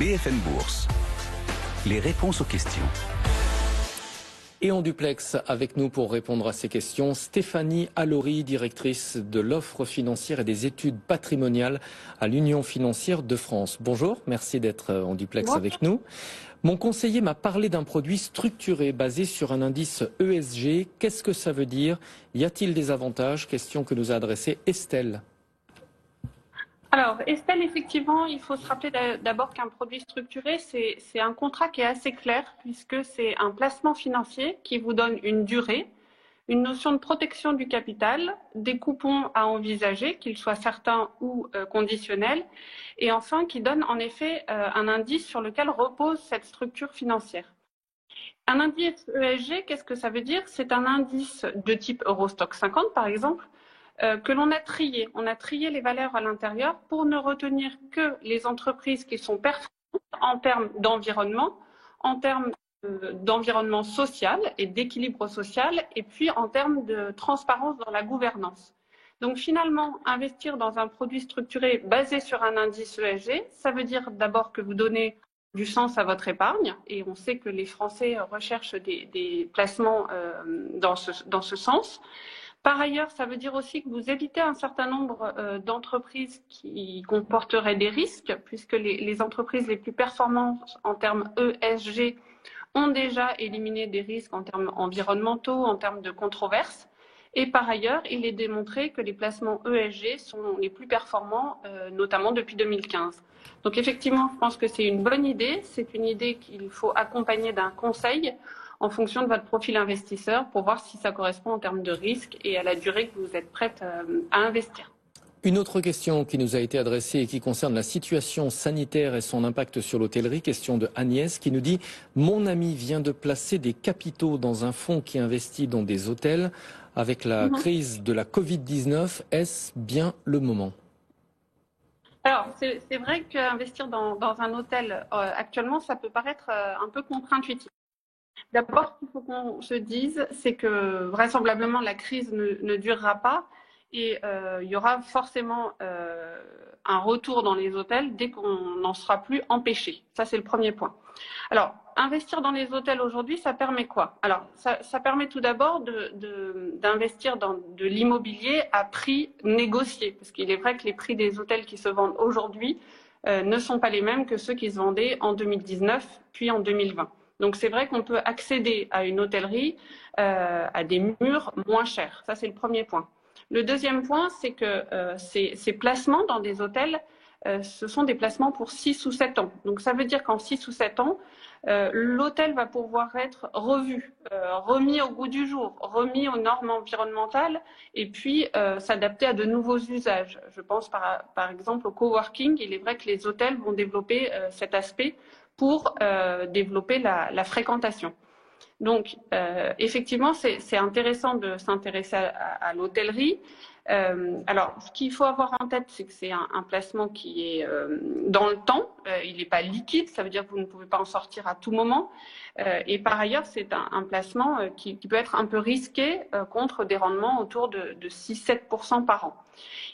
BFM Bourse. Les réponses aux questions. Et en duplex avec nous pour répondre à ces questions, Stéphanie Allory, directrice de l'offre financière et des études patrimoniales à l'Union financière de France. Bonjour, merci d'être en duplex avec nous. Mon conseiller m'a parlé d'un produit structuré basé sur un indice ESG. Qu'est-ce que ça veut dire? Y a-t-il des avantages? Question que nous a adressée Estelle. Alors, Estelle, effectivement, il faut se rappeler d'abord qu'un produit structuré, c'est un contrat qui est assez clair puisque c'est un placement financier qui vous donne une durée, une notion de protection du capital, des coupons à envisager, qu'ils soient certains ou conditionnels, et enfin qui donne en effet un indice sur lequel repose cette structure financière. Un indice ESG, qu'est-ce que ça veut dire? C'est un indice de type Eurostock 50 par exemple, que l'on a trié. On a trié les valeurs à l'intérieur pour ne retenir que les entreprises qui sont performantes en termes d'environnement, en termes d'environnement social et d'équilibre social, et puis en termes de transparence dans la gouvernance. Donc finalement, investir dans un produit structuré basé sur un indice ESG, ça veut dire d'abord que vous donnez du sens à votre épargne, et on sait que les Français recherchent des placements dans ce sens. Par ailleurs, ça veut dire aussi que vous évitez un certain nombre d'entreprises qui comporteraient des risques, puisque les entreprises les plus performantes en termes ESG ont déjà éliminé des risques en termes environnementaux, en termes de controverses. Et par ailleurs, il est démontré que les placements ESG sont les plus performants, notamment depuis 2015. Donc effectivement, je pense que c'est une bonne idée. C'est une idée qu'il faut accompagner d'un conseil en fonction de votre profil investisseur pour voir si ça correspond en termes de risque et à la durée que vous êtes prête à investir. Une autre question qui nous a été adressée et qui concerne la situation sanitaire et son impact sur l'hôtellerie. Question de Agnès qui nous dit « Mon ami vient de placer des capitaux dans un fonds qui investit dans des hôtels. Avec la crise de la Covid-19, est-ce bien le moment ?» Alors, c'est vrai qu'investir dans un hôtel actuellement, ça peut paraître un peu contre-intuitif. D'abord, ce qu'il faut qu'on se dise, c'est que vraisemblablement la crise ne durera pas et il y aura forcément un retour dans les hôtels dès qu'on n'en sera plus empêché. Ça, c'est le premier point. Alors, investir dans les hôtels aujourd'hui, ça permet quoi? Alors, ça permet tout d'abord d'investir dans de l'immobilier à prix négocié, parce qu'il est vrai que les prix des hôtels qui se vendent aujourd'hui ne sont pas les mêmes que ceux qui se vendaient en 2019 puis en 2020. Donc c'est vrai qu'on peut accéder à une hôtellerie à des murs moins chers. Ça, c'est le premier point. Le deuxième point, c'est que ces placements dans des hôtels, ce sont des placements pour 6 ou 7 ans. Donc ça veut dire qu'en 6 ou 7 ans, l'hôtel va pouvoir être revu, remis au goût du jour, remis aux normes environnementales et puis s'adapter à de nouveaux usages. Je pense par exemple au coworking. Il est vrai que les hôtels vont développer cet aspect pour développer la fréquentation. Donc, effectivement, c'est intéressant de s'intéresser à l'hôtellerie. Alors, ce qu'il faut avoir en tête, c'est que c'est un placement qui est dans le temps. Il n'est pas liquide, ça veut dire que vous ne pouvez pas en sortir à tout moment. Et par ailleurs, c'est un placement qui peut être un peu risqué contre des rendements autour de 6-7% par an.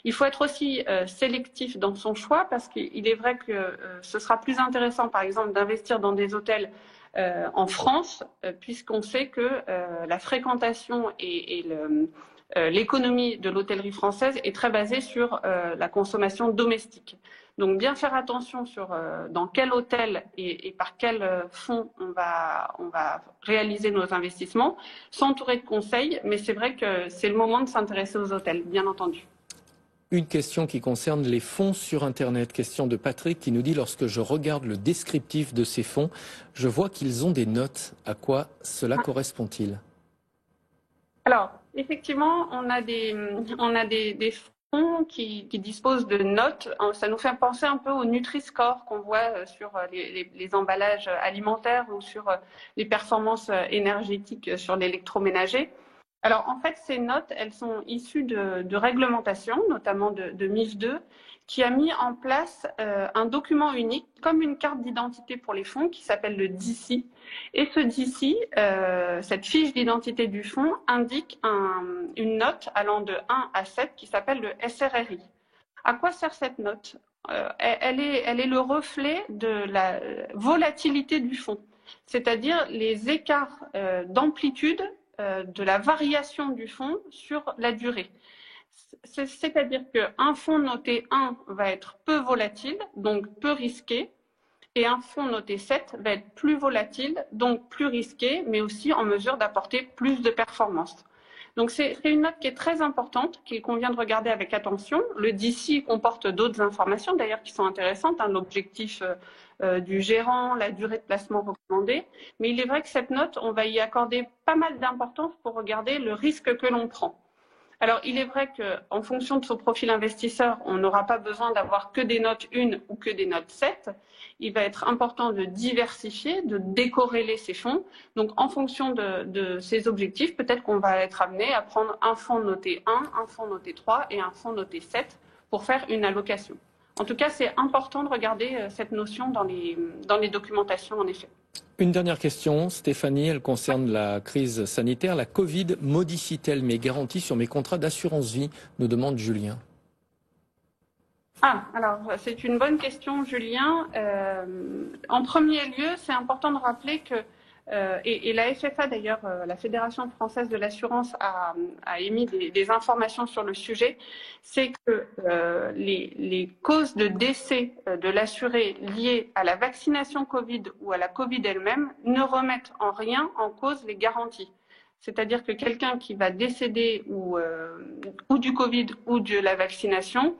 Il faut être aussi sélectif dans son choix parce qu'il est vrai que ce sera plus intéressant, par exemple, d'investir dans des hôtels en France, puisqu'on sait que la fréquentation et l'économie de l'hôtellerie française est très basée sur la consommation domestique. Donc bien faire attention sur dans quel hôtel et par quel fonds on va réaliser nos investissements, s'entourer de conseils, mais c'est vrai que c'est le moment de s'intéresser aux hôtels, bien entendu. Une question qui concerne les fonds sur Internet. Question de Patrick qui nous dit « Lorsque je regarde le descriptif de ces fonds, je vois qu'ils ont des notes. À quoi cela correspond-il » Alors, effectivement, on a des fonds qui disposent de notes. Ça nous fait penser un peu au Nutri-Score qu'on voit sur les emballages alimentaires ou sur les performances énergétiques sur l'électroménager. Alors, en fait, ces notes, elles sont issues de réglementations, notamment de MIF 2, qui a mis en place un document unique, comme une carte d'identité pour les fonds, qui s'appelle le DICI. Et ce DICI, cette fiche d'identité du fonds, indique une note allant de 1 à 7 qui s'appelle le SRRI. À quoi sert cette note? elle est le reflet de la volatilité du fonds, c'est-à-dire les écarts d'amplitude de la variation du fonds sur la durée. C'est-à-dire qu'un fonds noté 1 va être peu volatile, donc peu risqué, et un fonds noté 7 va être plus volatile, donc plus risqué, mais aussi en mesure d'apporter plus de performance. Donc c'est une note qui est très importante, qu'il convient de regarder avec attention. Le DCI comporte d'autres informations d'ailleurs qui sont intéressantes, hein, l'objectif du gérant, la durée de placement recommandée. Mais il est vrai que cette note, on va y accorder pas mal d'importance pour regarder le risque que l'on prend. Alors, il est vrai qu'en fonction de son profil investisseur, on n'aura pas besoin d'avoir que des notes 1 ou que des notes 7. Il va être important de diversifier, de décorréler ses fonds. Donc, en fonction de ses objectifs, peut-être qu'on va être amené à prendre un fonds noté 1, un fonds noté 3 et un fonds noté 7 pour faire une allocation. En tout cas, c'est important de regarder cette notion dans les documentations, en effet. Une dernière question, Stéphanie, elle concerne la crise sanitaire. La Covid modifie-t-elle mes garanties sur mes contrats d'assurance vie, nous demande Julien. Ah, alors c'est une bonne question, Julien. En premier lieu, c'est important de rappeler que, et la FFA d'ailleurs, la Fédération française de l'assurance a émis des informations sur le sujet, c'est que les causes de décès de l'assuré liées à la vaccination Covid ou à la Covid elle-même ne remettent en rien en cause les garanties. C'est-à-dire que quelqu'un qui va décéder ou du Covid ou de la vaccination,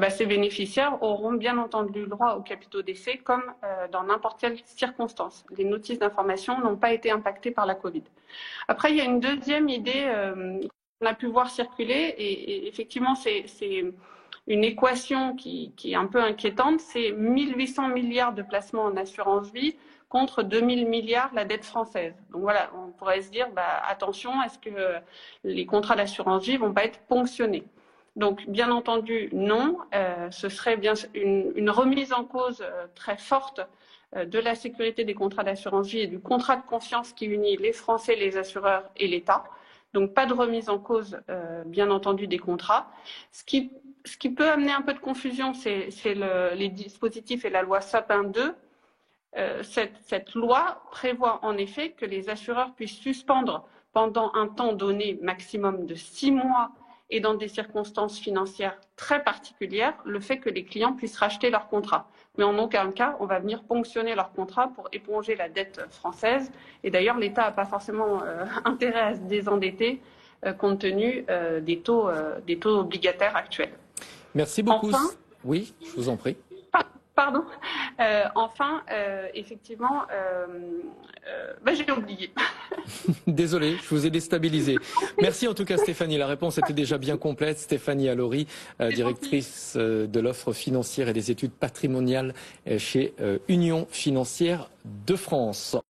ces bénéficiaires auront bien entendu le droit au capitaux décès comme dans n'importe quelle circonstance. Les notices d'information n'ont pas été impactées par la Covid. Après, il y a une deuxième idée qu'on a pu voir circuler et effectivement, c'est une équation qui est un peu inquiétante. C'est 1800 milliards de placements en assurance vie contre 2000 milliards la dette française. Donc voilà, on pourrait se dire, attention, est-ce que les contrats d'assurance vie vont pas être ponctionnés ? Donc, bien entendu, non. Ce serait bien une remise en cause très forte de la sécurité des contrats d'assurance vie et du contrat de confiance qui unit les Français, les assureurs et l'État. Donc, pas de remise en cause, bien entendu, des contrats. Ce qui peut amener un peu de confusion, c'est les dispositifs et la loi Sapin 2. Cette loi prévoit en effet que les assureurs puissent suspendre pendant un temps donné maximum de 6 mois et dans des circonstances financières très particulières, le fait que les clients puissent racheter leur contrat. Mais en aucun cas, on va venir ponctionner leur contrat pour éponger la dette française. Et d'ailleurs, l'État n'a pas forcément intérêt à se désendetter compte tenu des taux obligataires actuels. Merci beaucoup. Enfin, oui, je vous en prie. Pardon. Effectivement, j'ai oublié. Désolé, je vous ai déstabilisé. Merci en tout cas Stéphanie. La réponse était déjà bien complète. Stéphanie Allory, directrice de l'offre financière et des études patrimoniales chez Union Financière de France.